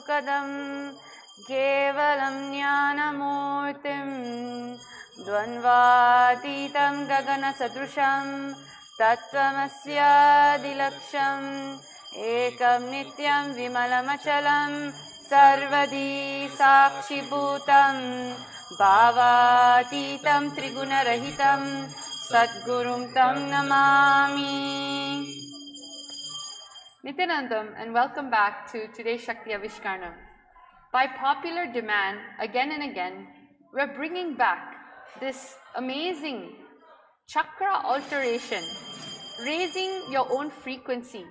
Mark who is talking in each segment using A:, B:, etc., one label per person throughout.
A: Padam Kevalam Jnanamurtim Dvanvatitam Gagana Sadrusham Tattvamasya Dilaksham Ekam Nityam Vimalamachalam Sarvadi Sakshibhutam Bhavatitam Trigunarahitam Sadgurum Tam Namami. Nithyanandam, and welcome back to today's Shakthi Avishkarana. By popular demand, again and again, we're bringing back this amazing chakra alteration, raising your own frequency.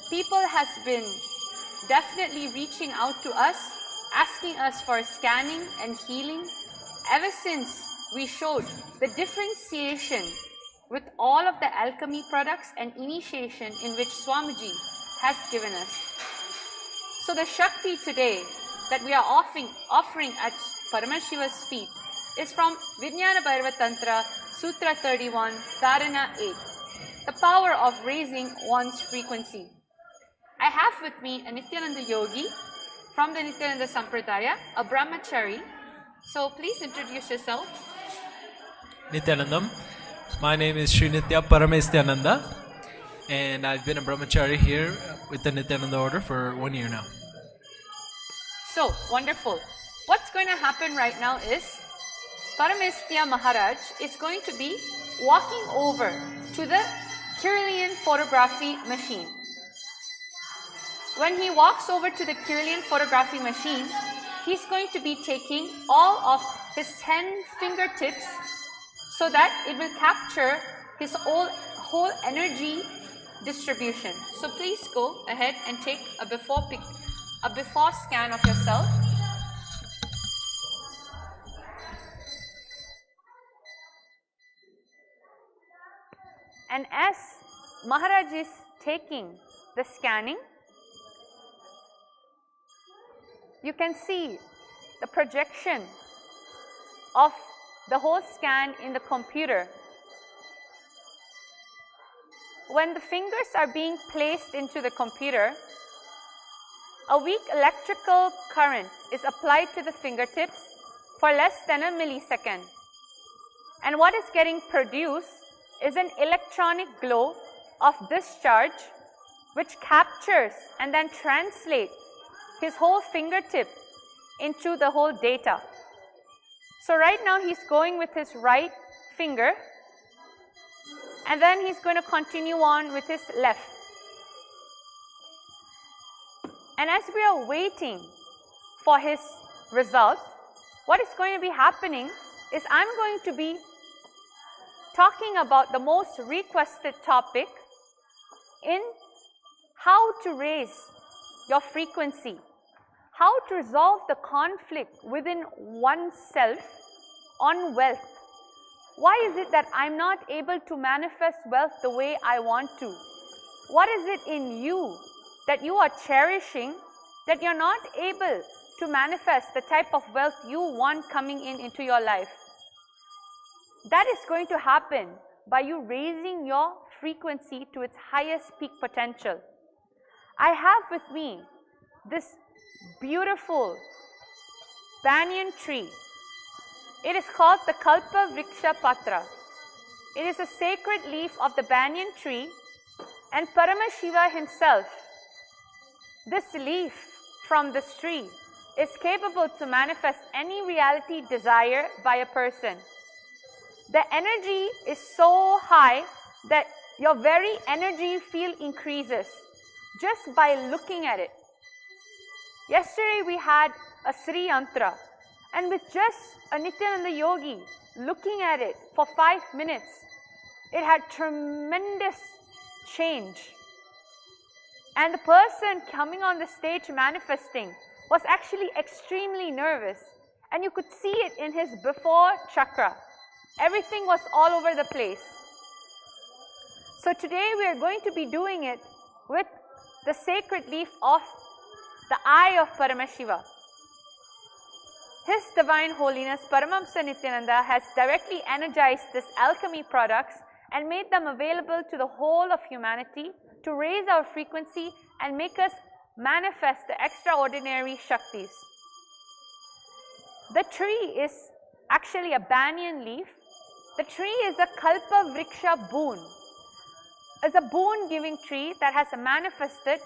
A: People has been definitely reaching out to us, asking us for scanning and healing ever since we showed the differentiation with all of the alchemy products and initiation in which Swamiji has given us. So the Shakti today that we are offering at Paramashiva's feet is from Vijnana Bhairava Tantra, Sutra 31, Dharana 8, the power of raising one's frequency. I have with me a Nithyananda yogi from the Nithyananda Sampradaya, a brahmachari. So please introduce yourself.
B: Nithyanandam. My name is Sri Nithya Paramashiva, and I've been a brahmachari here with the Nithyananda order for 1 year now.
A: So, wonderful. What's going to happen right now is Paramashiva Maharaj is going to be walking over to the Kirlian photography machine. When he walks over to the Kirlian photography machine, he's going to be taking all of his 10 fingertips so that it will capture his whole energy distribution. So please go ahead and take a before scan of yourself. And as Maharaj is taking the scanning, you can see the projection of the whole scan in the computer. When the fingers are being placed into the computer, a weak electrical current is applied to the fingertips for less than a millisecond. And what is getting produced is an electronic glow of discharge which captures and then translates his whole fingertip into the whole data. So right now he's going with his right finger, and then he's going to continue on with his left. And as we are waiting for his result, what is going to be happening is I'm going to be talking about the most requested topic in how to raise your frequency, how to resolve the conflict within oneself on wealth. Why is it that I'm not able to manifest wealth the way I want to? What is it in you that you are cherishing that you're not able to manifest the type of wealth you want coming into your life? That is going to happen by you raising your frequency to its highest peak potential. I have with me this beautiful banyan tree. It is called the Kalpa Vriksha Patra. It is a sacred leaf of the banyan tree, and Paramashiva himself, this leaf from this tree, is capable to manifest any reality desired by a person. The energy is so high that your very energy field increases just by looking at it. Yesterday we had a Sri Yantra, and with just a Nithyananda yogi looking at it for 5 minutes, it had tremendous change. And the person coming on the stage manifesting was actually extremely nervous, and you could see it in his before chakra. Everything was all over the place. So today we are going to be doing it with the sacred leaf of the eye of Paramashiva. His Divine Holiness Paramahamsa Nithyananda has directly energized this alchemy products and made them available to the whole of humanity to raise our frequency and make us manifest the extraordinary Shaktis. The tree is actually a banyan leaf. The tree is a Kalpa Vriksha boon. As a boon giving tree that has manifested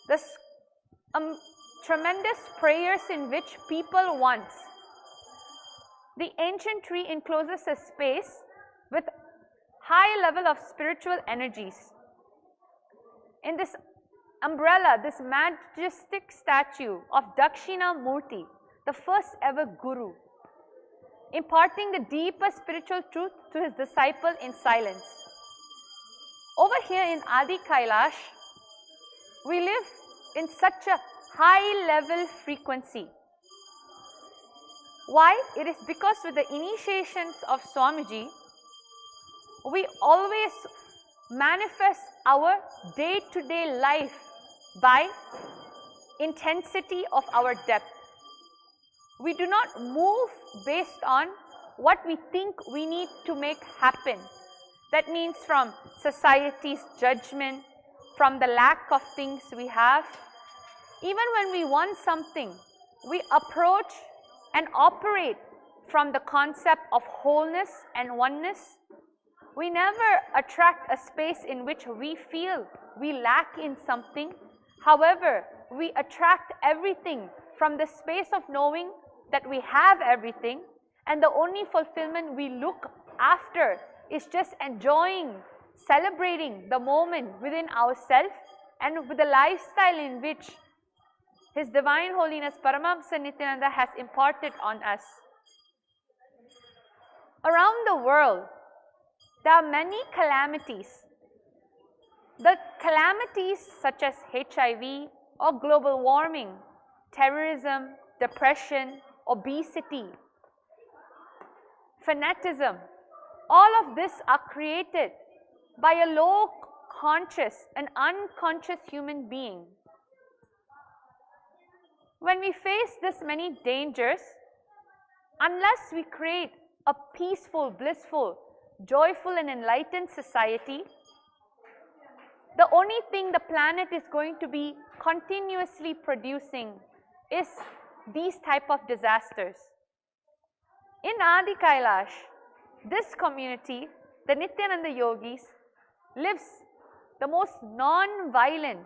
A: this tremendous prayers in which people want. The ancient tree encloses a space with high level of spiritual energies. In this umbrella, this majestic statue of Dakshina Murti, the first ever guru, imparting the deeper spiritual truth to his disciple in silence. Over here in Adi Kailash, we live in such a high level frequency. Why? It is because with the initiations of Swamiji, we always manifest our day-to-day life by intensity of our depth. We do not move based on what we think we need to make happen. That means from society's judgment, from the lack of things we have. Even when we want something, we approach and operate from the concept of wholeness and oneness. We never attract a space in which we feel we lack in something. However, we attract everything from the space of knowing that we have everything, and the only fulfillment we look after is just enjoying, celebrating the moment within ourselves and with the lifestyle in which His Divine Holiness Paramahamsa Nithyananda has imparted on us. Around the world, there are many calamities. The calamities such as HIV or global warming, terrorism, depression, obesity, fanatism, all of this are created by a low conscious and unconscious human being. When we face this many dangers, unless we create a peaceful, blissful, joyful and enlightened society, the only thing the planet is going to be continuously producing is these type of disasters. In Adi Kailash, this community, the Nithyananda Yogis, lives the most non-violent,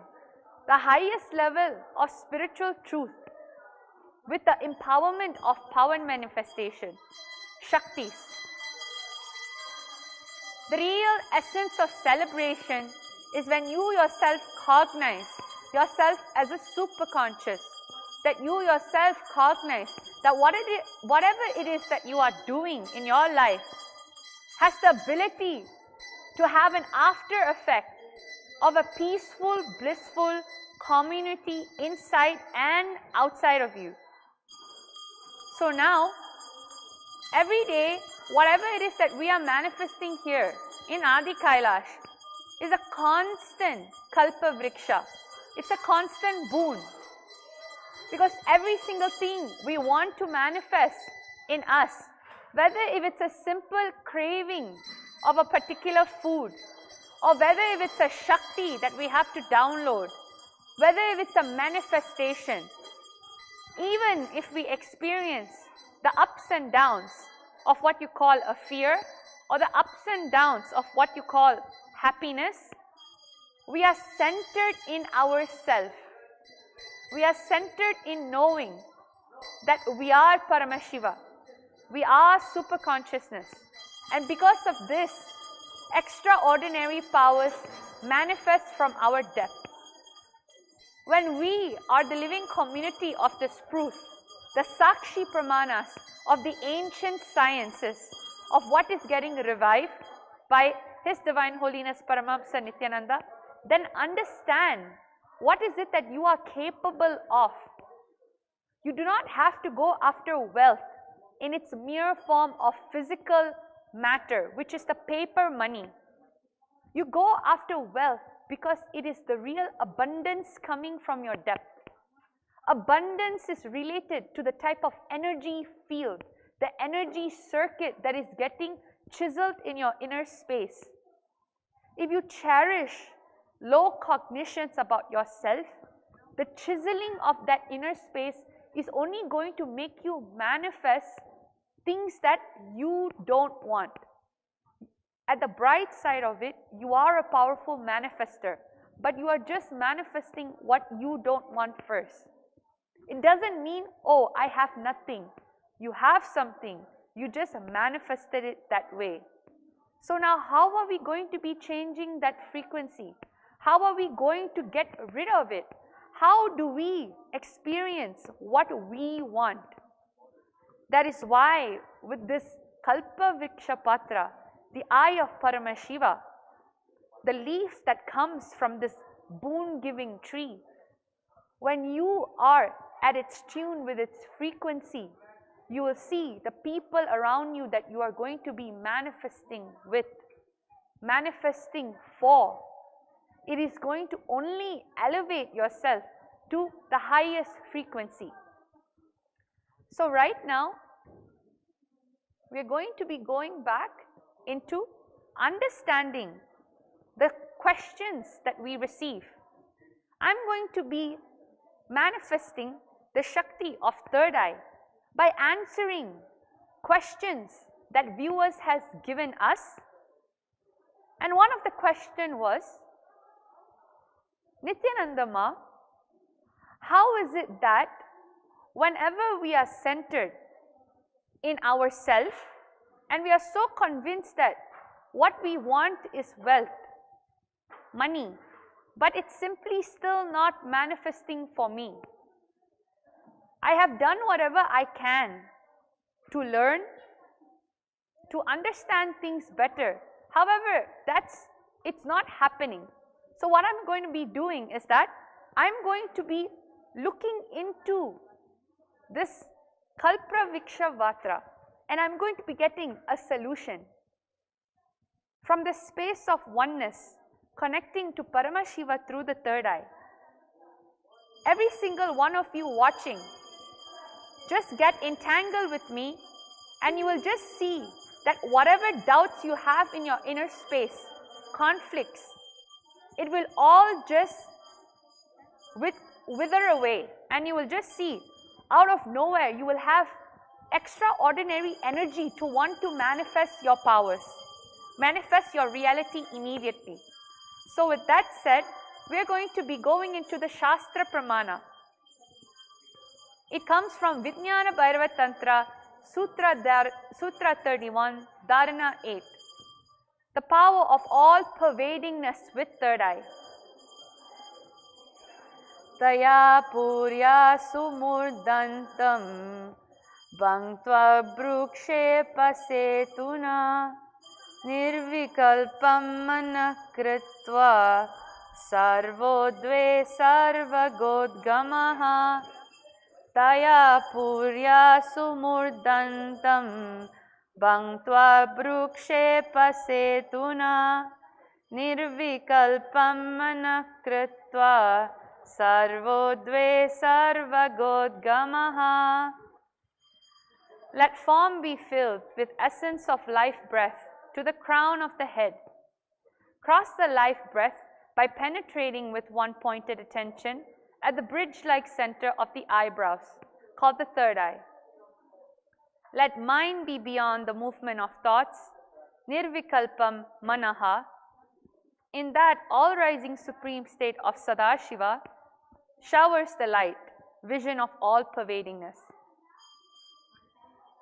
A: the highest level of spiritual truth with the empowerment of power manifestation, Shaktis. The real essence of celebration is when you yourself cognize yourself as a superconscious, that you yourself cognize that whatever it is that you are doing in your life has the ability to have an after effect of a peaceful, blissful community inside and outside of you. So now, every day, whatever it is that we are manifesting here in Adi Kailash is a constant Kalpa Vriksha. It's a constant boon. Because every single thing we want to manifest in us, whether if it's a simple craving of a particular food, or whether if it's a Shakti that we have to download, whether if it's a manifestation, even if we experience the ups and downs of what you call a fear, or the ups and downs of what you call happiness, we are centered in ourself. We are centered in knowing that we are Paramashiva. We are super consciousness. And because of this, extraordinary powers manifest from our depth. When we are the living community of this proof, the Sakshi Pramanas of the ancient sciences of what is getting revived by His Divine Holiness Paramahamsa Nithyananda, then understand what is it that you are capable of. You do not have to go after wealth in its mere form of physical matter, which is the paper money. You go after wealth because it is the real abundance coming from your depth. Abundance is related to the type of energy field, the energy circuit that is getting chiseled in your inner space. If you cherish low cognitions about yourself, the chiseling of that inner space is only going to make you manifest things that you don't want. At the bright side of it, you are a powerful manifester, but you are just manifesting what you don't want first. It doesn't mean, oh, I have nothing. You have something. You just manifested it that way. So now how are we going to be changing that frequency? How are we going to get rid of it? How do we experience what we want? That is why with this Kalpa Vriksha Patra, the eye of Paramashiva, the leaves that comes from this boon-giving tree, when you are at its tune with its frequency, you will see the people around you that you are going to be manifesting with, manifesting for. It is going to only elevate yourself to the highest frequency. So right now, we are going to be going back into understanding the questions that we receive. I'm going to be manifesting the Shakti of third eye by answering questions that viewers has given us. And one of the question was, Nithyananda Ma, how is it that whenever we are centered in ourself and we are so convinced that what we want is wealth, money, but it's simply still not manifesting for me. I have done whatever I can to learn, to understand things better. However, it's not happening. So what I'm going to be doing is that I'm going to be looking into this Kalpa Vriksha Patra, and I'm going to be getting a solution from the space of oneness, connecting to Paramashiva through the third eye. Every single one of you watching, just get entangled with me and you will just see that whatever doubts you have in your inner space, conflicts, it will all just wither away, and you will just see out of nowhere you will have extraordinary energy to want to manifest your powers, manifest your reality immediately. So with that said, we are going to be going into the Shastra Pramana. It comes from Vijnana Bhairava Tantra, Sutra 31, Dharana 8. The power of all pervadingness with third eye. Taya purya sumurdantam bhangtva brukshe pasetuna nirvikalpam manakritva sarvodve sarvagodgamaha. Taya purya sumurdantam bhangtva brukshe pasetuna nirvikalpam manakritva sarvodve sarvagodgamaha. Let form be filled with essence of life breath to the crown of the head. Cross the life breath by penetrating with one pointed attention at the bridge-like center of the eyebrows, called the third eye. Let mind be beyond the movement of thoughts, nirvikalpam manaha. In that all-rising supreme state of Sadashiva showers the light, vision of all pervadingness.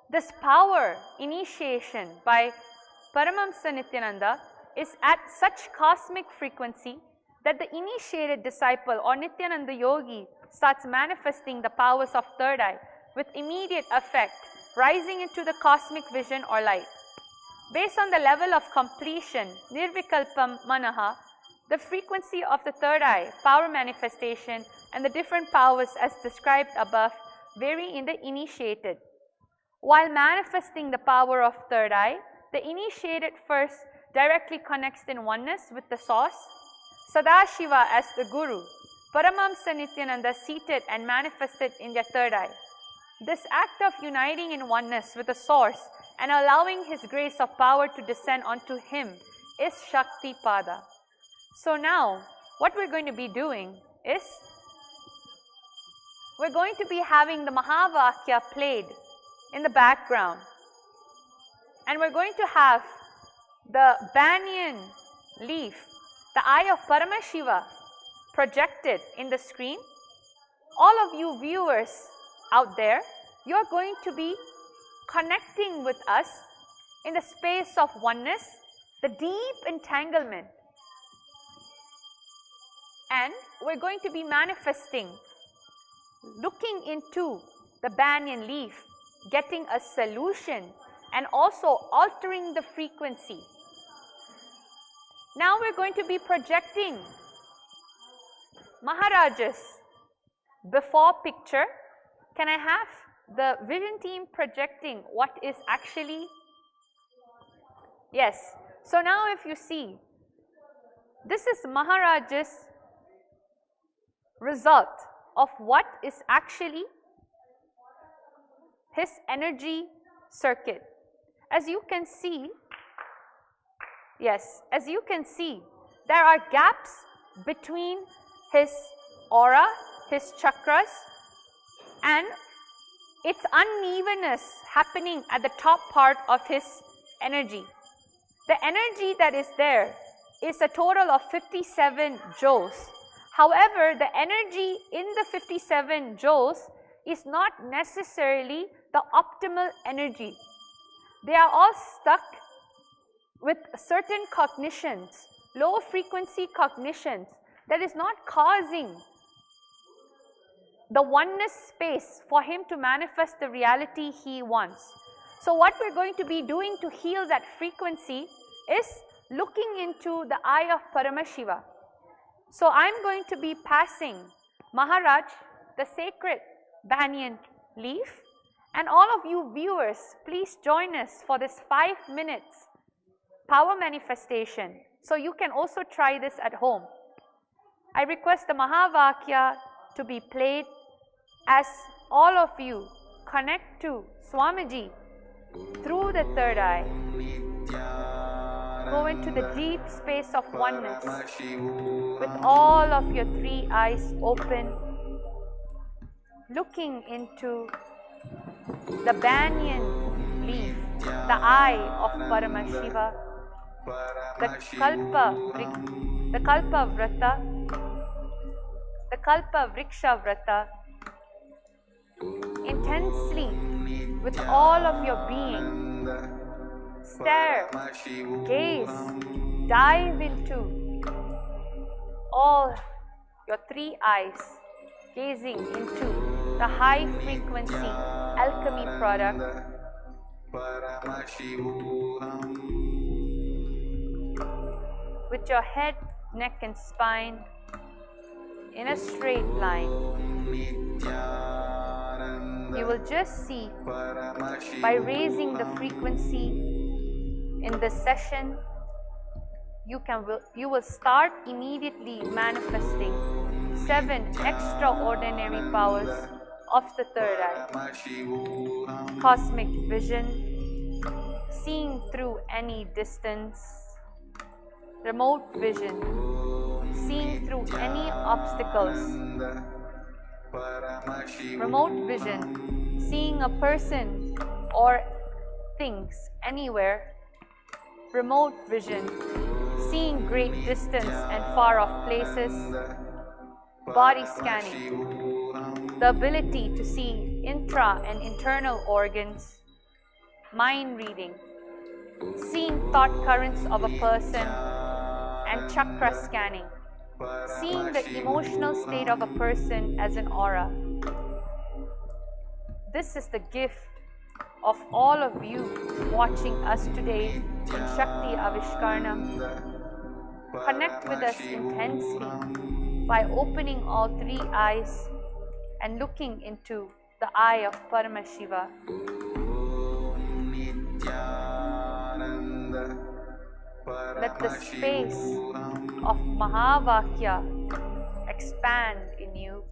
A: This power initiation by Paramahamsa Nithyananda is at such cosmic frequency that the initiated disciple or Nithyananda yogi starts manifesting the powers of third eye with immediate effect, rising into the cosmic vision or light. Based on the level of completion, nirvikalpam manaha, the frequency of the third eye, power manifestation, and the different powers as described above vary in the initiated. While manifesting the power of third eye, the initiated first directly connects in oneness with the source, Sadashiva as the Guru, Paramahamsa Nithyananda seated and manifested in their third eye. This act of uniting in oneness with the source and allowing his grace of power to descend onto him is Shakti Pada. So now, what we're going to be doing is we're going to be having the Mahavakya played in the background. And we're going to have the banyan leaf, the eye of Paramashiva, projected in the screen. All of you viewers out there, you're going to be connecting with us in the space of oneness, the deep entanglement. And we're going to be manifesting, looking into the banyan leaf, getting a solution, and also altering the frequency. Now we're going to be projecting Maharaja's before picture. Can I have the vision team projecting what is actually? Yes. So now if you see, this is Maharaja's result of what is actually his energy circuit. As you can see, yes, as you can see, there are gaps between his aura, his chakras, and its unevenness happening at the top part of his energy. The energy that is there is a total of 57 joules. However, the energy in the 57 joules is not necessarily the optimal energy. They are all stuck with certain cognitions, low frequency cognitions, that is not causing the oneness space for him to manifest the reality he wants. So what we're going to be doing to heal that frequency is looking into the eye of Paramashiva. So I'm going to be passing Maharaj the sacred banyan leaf, and all of you viewers, please join us for this 5 minutes power manifestation. So you can also try this at home. I request the Mahavakya to be played as all of you connect to Swamiji through the third eye. Go into the deep space of oneness with all of your 3 eyes open, looking into the banyan leaf, the eye of Paramashiva, the kalpa vrata, the kalpa vriksha vrata, intensely with all of your being. Stare, gaze, dive into all your 3 eyes, gazing into the high frequency alchemy product. With your head, neck and spine in a straight line, you will just see, by raising the frequency in this session, you will start immediately manifesting 7 extraordinary powers of the third eye. Cosmic vision, seeing through any distance. Remote vision, seeing through any obstacles. Remote vision, seeing a person or things anywhere. Remote vision, seeing great distance and far off places. Body scanning, the ability to see intra and internal organs. Mind reading, seeing thought currents of a person, and chakra scanning, seeing the emotional state of a person as an aura. This is the gift of all of you watching us today in Shakthi Avishkarana. Connect with us intensely by opening all 3 eyes and looking into the eye of Paramashiva. Let the space of Mahavakya expand in you.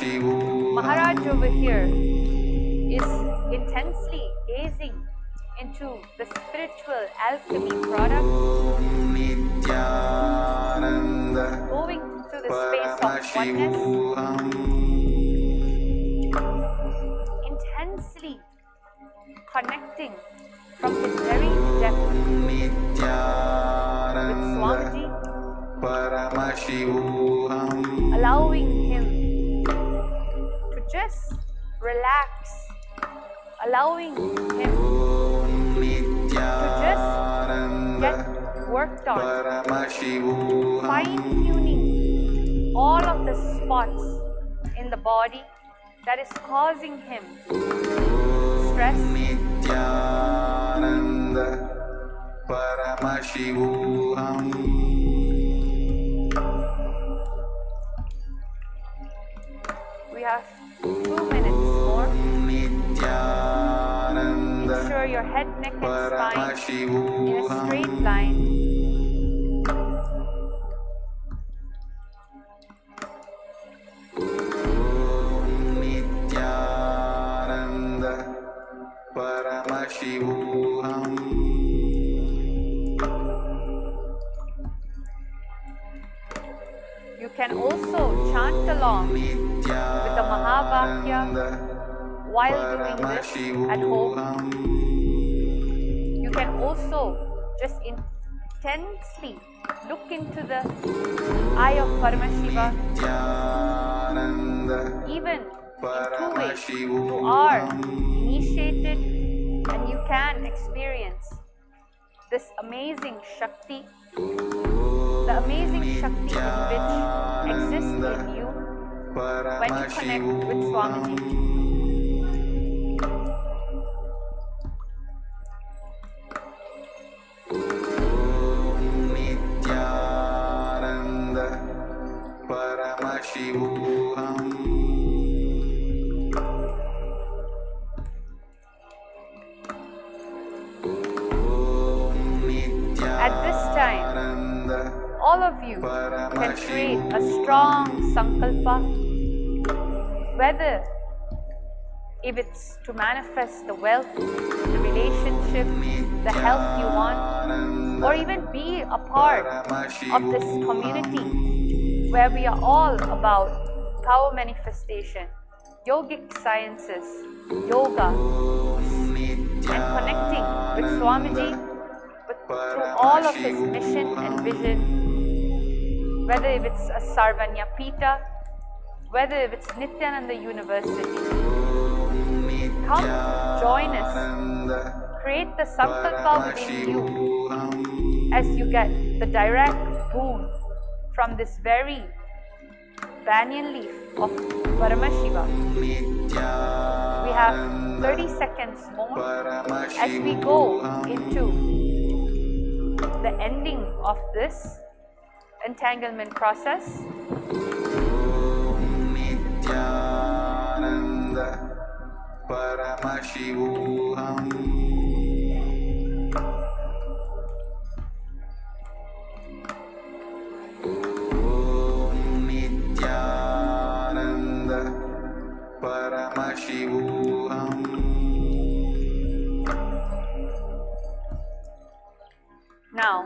A: Maharaj over here is intensely gazing into the spiritual alchemy product, going to the space of oneness, intensely connecting from his very depth with Swamiji, allowing him to just relax, allowing him to just get worked on, fine-tuning all of the spots in the body that is causing him stress, we have 2 minutes more. Ensure your head, neck and spine in a straight line. You can also chant along with the Mahavakya while doing this at home. You can also just intensely look into the eye of Paramashiva. Even in 2 ways, you are initiated and you can experience this amazing Shakti, the amazing Shakti which exists in you when you connect with Swamiji. At this time, all of you can create a strong sankalpa, whether if it's to manifest the wealth, the relationship, the health you want, or even be a part of this community where we are all about power manifestation, yogic sciences, yoga, and connecting with Swamiji through all of his mission and vision, whether if it's a Sarvanya Pita, whether if it's Nithyananda University. Come join us, create the sankalpa within you as you get the direct boon from this very banyan leaf of Paramashiva. We have 30 seconds more as we go into the ending of this entanglement process. Now,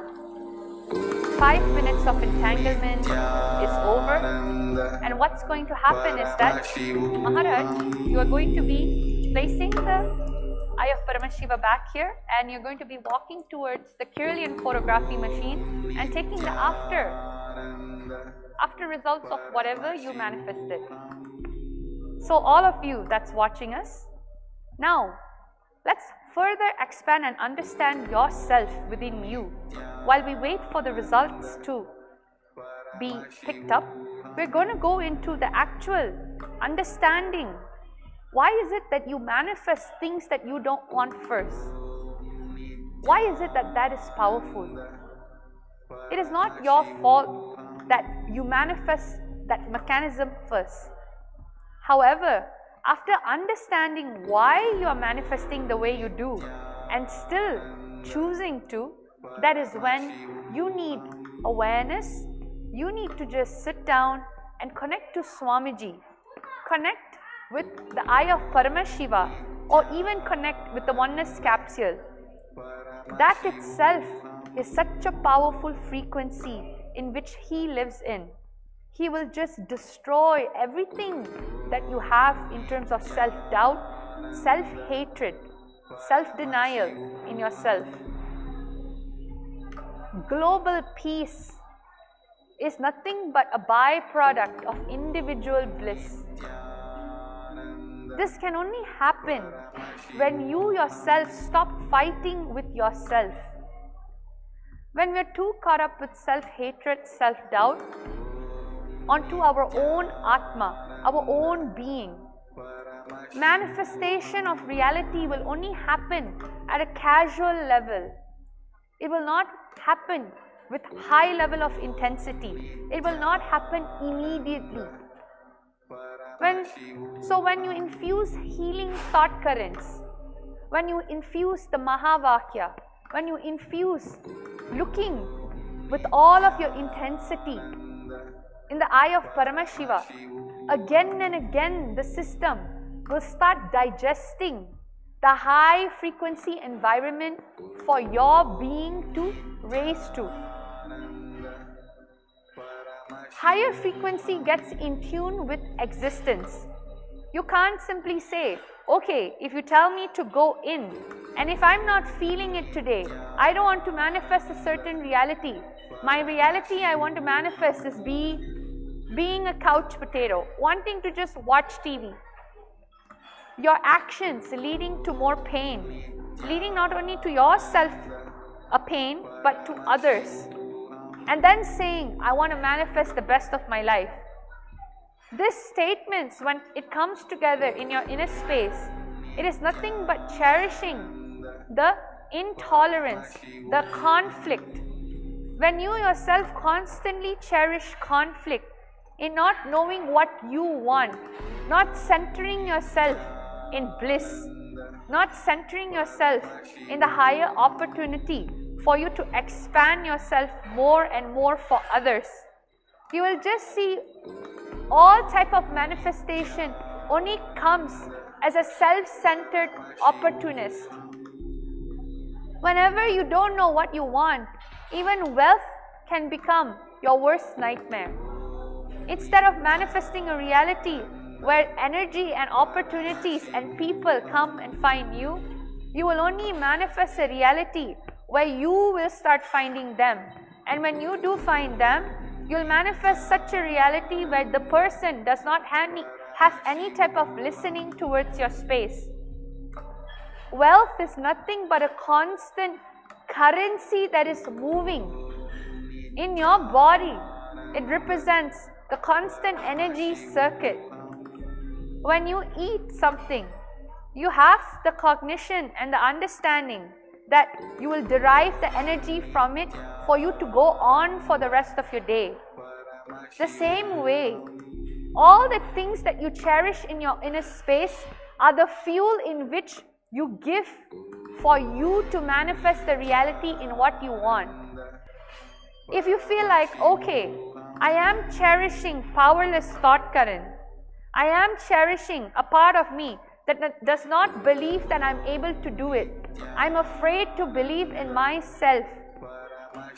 A: 5 minutes of entanglement is over, and what's going to happen is that Maharaj, you are going to be placing the eye of Paramashiva back here, and you're going to be walking towards the Kirlian photography machine and taking the after results of whatever you manifested. So all of you that's watching us, now let's further expand and understand yourself within you. While we wait for the results to be picked up, we're going to go into the actual understanding. Why is it that you manifest things that you don't want first? Why is it that that is powerful? It is not your fault that you manifest that mechanism first. However, after understanding why you are manifesting the way you do and still choosing to, that is when you need awareness. You need to just sit down and connect to Swamiji connect with the eye of Paramashiva or even connect with the oneness capsule, that itself is such a powerful frequency in which he lives in. He will just destroy everything that you have in terms of self-doubt, self-hatred, self-denial in yourself. Global peace is nothing but a byproduct of individual bliss. This can only happen when you yourself stop fighting with yourself. When we are too caught up with self-hatred, self-doubt, onto our own Atma, our own being, manifestation of reality will only happen at a casual level. It will not happen with high level of intensity. It will not happen immediately. When you infuse healing thought currents, when you infuse the Mahavakya, when you infuse looking with all of your intensity in the eye of Paramashiva, again and again the system will start digesting the high frequency environment for your being to raise to. Higher frequency gets in tune with existence. You can't simply say, okay, if you tell me to go in, and if I'm not feeling it today, I don't want to manifest a certain reality. My reality I want to manifest is being a couch potato, wanting to just watch TV. Your actions leading to more pain, leading not only to yourself a pain, but to others. And then saying, I want to manifest the best of my life. These statements, when it comes together in your inner space, it is nothing but cherishing the intolerance, the conflict. When you yourself constantly cherish conflict in not knowing what you want, not centering yourself in bliss, not centering yourself in the higher opportunity for you to expand yourself more and more for others, you will just see all type of manifestation only comes as a self-centered opportunist. Whenever you don't know what you want, even wealth can become your worst nightmare. Instead of manifesting a reality where energy and opportunities and people come and find you, you will only manifest a reality where you will start finding them. And when you do find them, you'll manifest such a reality where the person does not have any type of listening towards your space. Wealth is nothing but a constant currency that is moving in your body. It represents the constant energy circuit. When you eat something, you have the cognition and the understanding that you will derive the energy from it for you to go on for the rest of your day. The same way, all the things that you cherish in your inner space are the fuel in which you give for you to manifest the reality in what you want. If you feel like, okay, I am cherishing powerless thought current, I am cherishing a part of me that does not believe that I'm able to do it, I'm afraid to believe in myself,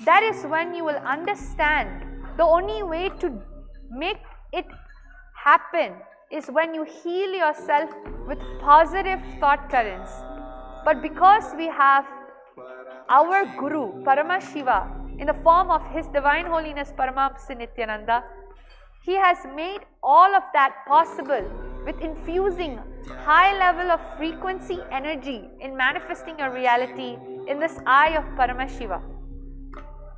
A: that is when you will understand the only way to make it happen is when you heal yourself with positive thought currents. But because we have our Guru, Paramashiva, in the form of His Divine Holiness Paramahamsa Nithyananda, he has made all of that possible with infusing high level of frequency energy in manifesting a reality in this eye of Paramashiva.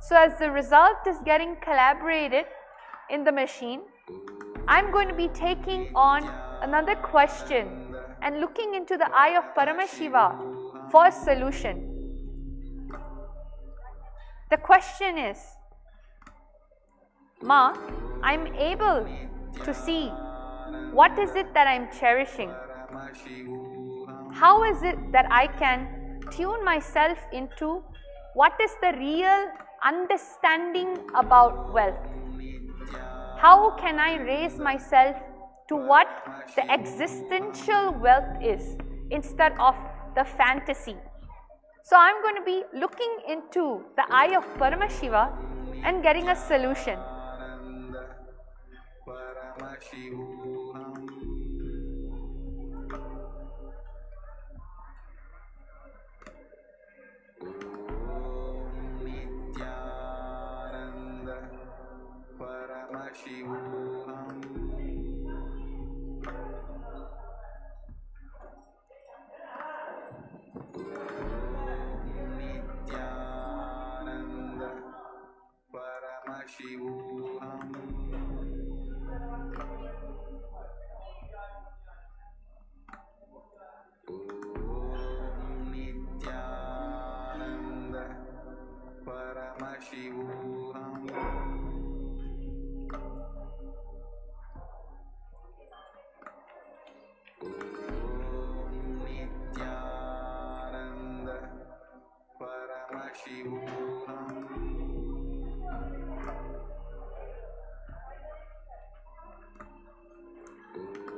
A: So as the result is getting collaborated in the machine, I'm going to be taking on another question and looking into the eye of Paramashiva for a solution. The question is, Ma, I'm able to see what is it that I'm cherishing. How is it that I can tune myself into what is the real understanding about wealth? How can I raise myself to what the existential wealth is instead of the fantasy. So I'm going to be looking into the eye of Paramashiva and getting a solution.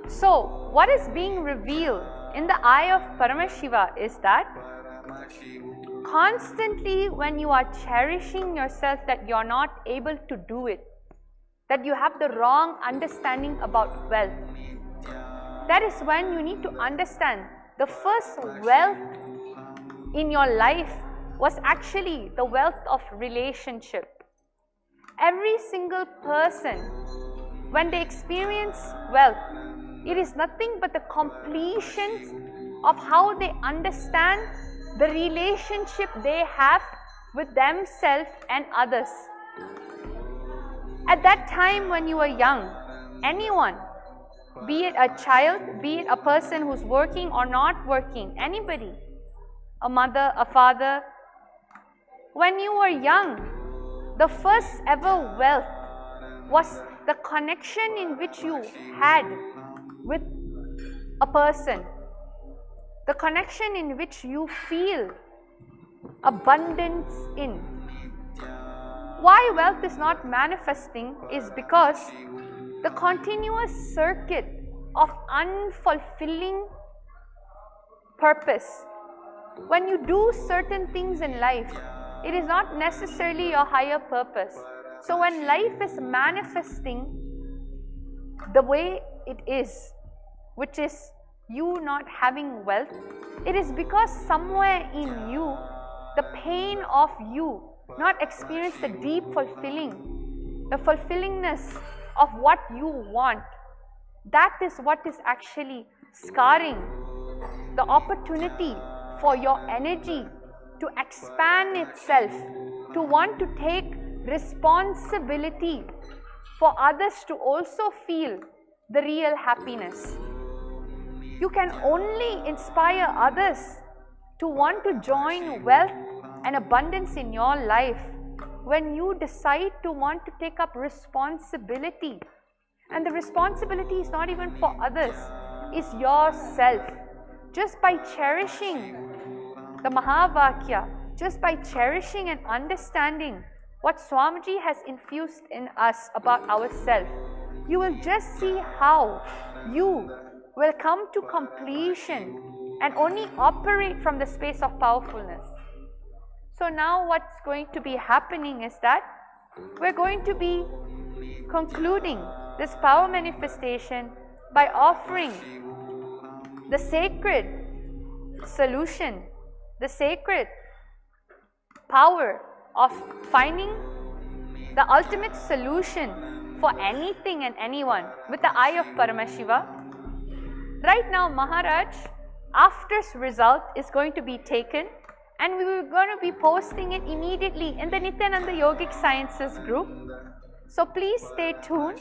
A: So, what is being revealed in the eye of Paramashiva is that constantly when you are cherishing yourself that you are not able to do it, that you have the wrong understanding about wealth, that is when you need to understand the first wealth in your life was actually the wealth of relationship. Every single person, when they experience wealth, it is nothing but the completion of how they understand the relationship they have with themselves and others. At that time when you were young, anyone, be it a child, be it a person who's working or not working, anybody, a mother, a father, when you were young, the first ever wealth was the connection in which you had with a person, the connection in which you feel abundance in. Why wealth is not manifesting is because the continuous circuit of unfulfilling purpose. When you do certain things in life, it is not necessarily your higher purpose. So when life is manifesting the way it is, which is you not having wealth, it is because somewhere in you, the pain of you not experience the deep fulfilling, the fulfillingness of what you want. That is what is actually scarring the opportunity for your energy to expand itself, to want to take responsibility for others to also feel the real happiness. You can only inspire others to want to join wealth and abundance in your life when you decide to want to take up responsibility. And the responsibility is not even for others, it's yourself. Just by cherishing the Mahavakya, just by cherishing and understanding what Swamiji has infused in us about ourselves, you will just see how you will come to completion and only operate from the space of powerfulness. So now what's going to be happening is that we're going to be concluding this power manifestation by offering the sacred solution, the sacred power of finding the ultimate solution for anything and anyone with the eye of Paramashiva. Right now, Maharaj, after result is going to be taken, and we were going to be posting it immediately in the Nithyananda Yogic Sciences group. So please stay tuned.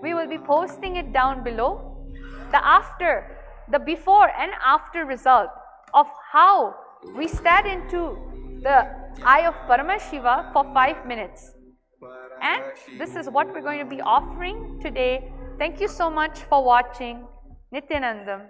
A: We will be posting it down below. The before and after result of how we stared into the eye of Paramashiva for 5 minutes. And this is what we're going to be offering today. Thank you so much for watching. Nithyanandam.